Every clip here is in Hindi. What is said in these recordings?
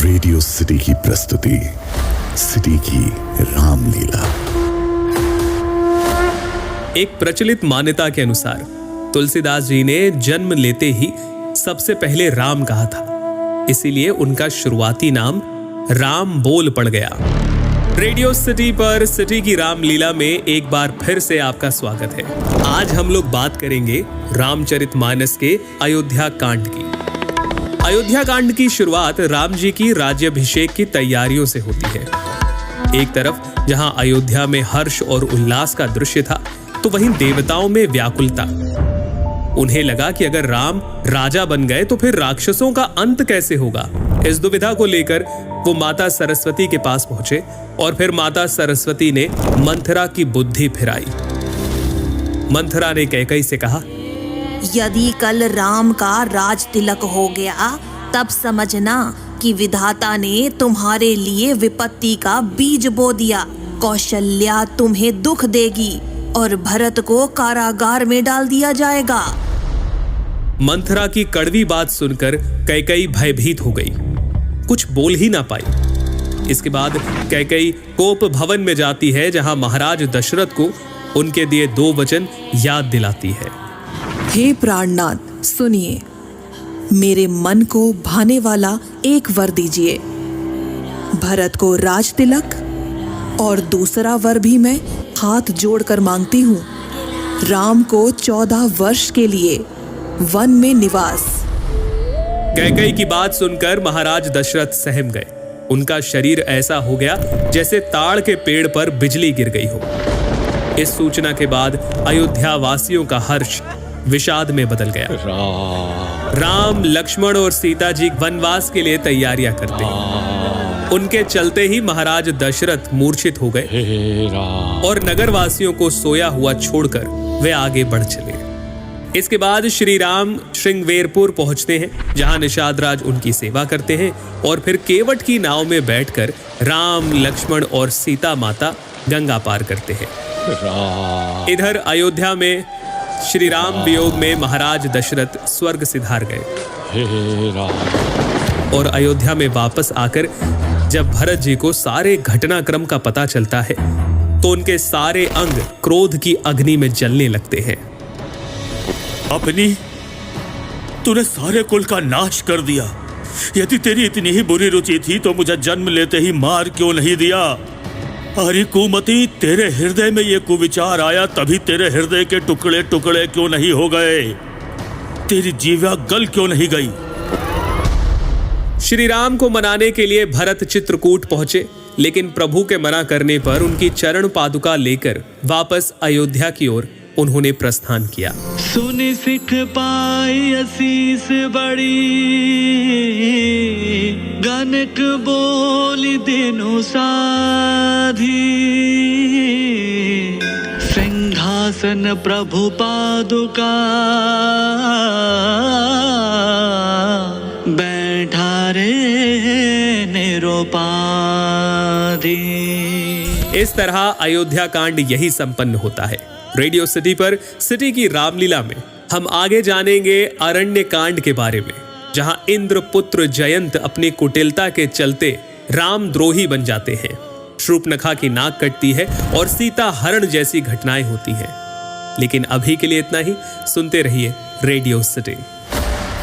रेडियो सिटी की प्रस्तुति, सिटी की रामलीला। एक प्रचलित मान्यता के अनुसार तुलसीदास जी ने जन्म लेते ही सबसे पहले राम कहा था, इसीलिए उनका शुरुआती नाम राम बोल पड़ गया। रेडियो सिटी पर सिटी की रामलीला में एक बार फिर से आपका स्वागत है। आज हम लोग बात करेंगे रामचरितमानस के अयोध्या कांड की। अयोध्या कांड की शुरुआत राम जी की राज्याभिषेक की तैयारियों से होती है। एक तरफ जहां अयोध्या में हर्ष और उल्लास का दृश्य था, तो वहीं देवताओं में व्याकुलता। उन्हें लगा कि अगर राम राजा बन गए तो फिर राक्षसों का अंत कैसे होगा। इस दुविधा को लेकर वो माता सरस्वती के पास पहुंचे और फिर माता सरस्वती ने मंथरा की बुद्धि फिराई। मंथरा ने कैकेयी से कहा, यदि कल राम का राज तिलक हो गया, तब समझना कि विधाता ने तुम्हारे लिए विपत्ति का बीज बो दिया। कौशल्या तुम्हें दुख देगी और भरत को कारागार में डाल दिया जाएगा। मंथरा की कड़वी बात सुनकर कैकेयी भयभीत हो गई, कुछ बोल ही ना पाई। इसके बाद कैकेयी कोप भवन में जाती है, जहां महाराज दशरथ को उनके दिए 2 वचन याद दिलाती है। हे प्राणनाथ, सुनिए, मेरे मन को भाने वाला एक वर दीजिए। भरत को राज तिलक और दूसरा वर भी मैं हाथ जोड़कर मांगती हूँ। राम को 14 वर्ष के लिए वन में निवास। कैकेयी की बात सुनकर महाराज दशरथ सहम गए। उनका शरीर ऐसा हो गया जैसे ताड़ के पेड़ पर बिजली गिर गई हो। इस सूचना के बाद अयोध्या वासियों का हर्ष विषाद में बदल गया। राम, लक्ष्मण और सीता जी वनवास के लिए तैयारियां करते हैं। उनके चलते ही महाराज दशरथ मूर्छित हो गए और नगरवासियों को सोया हुआ छोड़कर वे आगे बढ़ चले। इसके बाद श्री राम श्रृंगवेरपुर पहुंचते हैं, जहां निषाद राज उनकी सेवा करते हैं और फिर केवट की नाव में बैठकर राम, लक्ष्मण और सीता माता गंगा पार करते हैं। इधर अयोध्या में श्री राम वियोग में महाराज दशरथ स्वर्ग सिधार गए और अयोध्या में वापस आकर जब भरत जी को सारे घटनाक्रम का पता चलता है, तो उनके सारे अंग क्रोध की अग्नि में जलने लगते हैं। अपनी तूने सारे कुल का नाश कर दिया। यदि तेरी इतनी ही बुरी रुचि थी तो मुझे जन्म लेते ही मार क्यों नहीं दिया? अरे कुमति, तेरे हृदय में ये कुविचार आया तभी तेरे हृदय के टुकड़े टुकड़े क्यों नहीं हो गए? तेरी जीवा गल क्यों नहीं गई? श्री राम को मनाने के लिए भरत चित्रकूट पहुंचे, लेकिन प्रभु के मना करने पर उनकी चरण पादुका लेकर वापस अयोध्या की ओर उन्होंने प्रस्थान किया। सुन सिख पाई असीस बड़ी, गनक बोली दिनु साधी। सिंहासन प्रभु पादुका, बैठा रे निरुपाधि। इस तरह अयोध्या कांड यही संपन्न होता है। रेडियो सिटी पर सिटी की रामलीला में हम आगे जानेंगे अरण्य कांड के बारे में, जहां इंद्रपुत्र जयंत अपनी कुटिलता के चलते रामद्रोही बन जाते हैं। शूर्पणखा की नाक कटती है और सीता हरण जैसी घटनाएं होती हैं। लेकिन अभी के लिए इतना ही। सुनते रहिए रेडियो सिटी।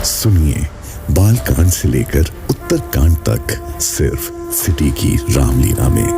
सुनिए बाल कांड से लेकर उत्तर कांड तक, सिर्फ सिटी की रामलीला में।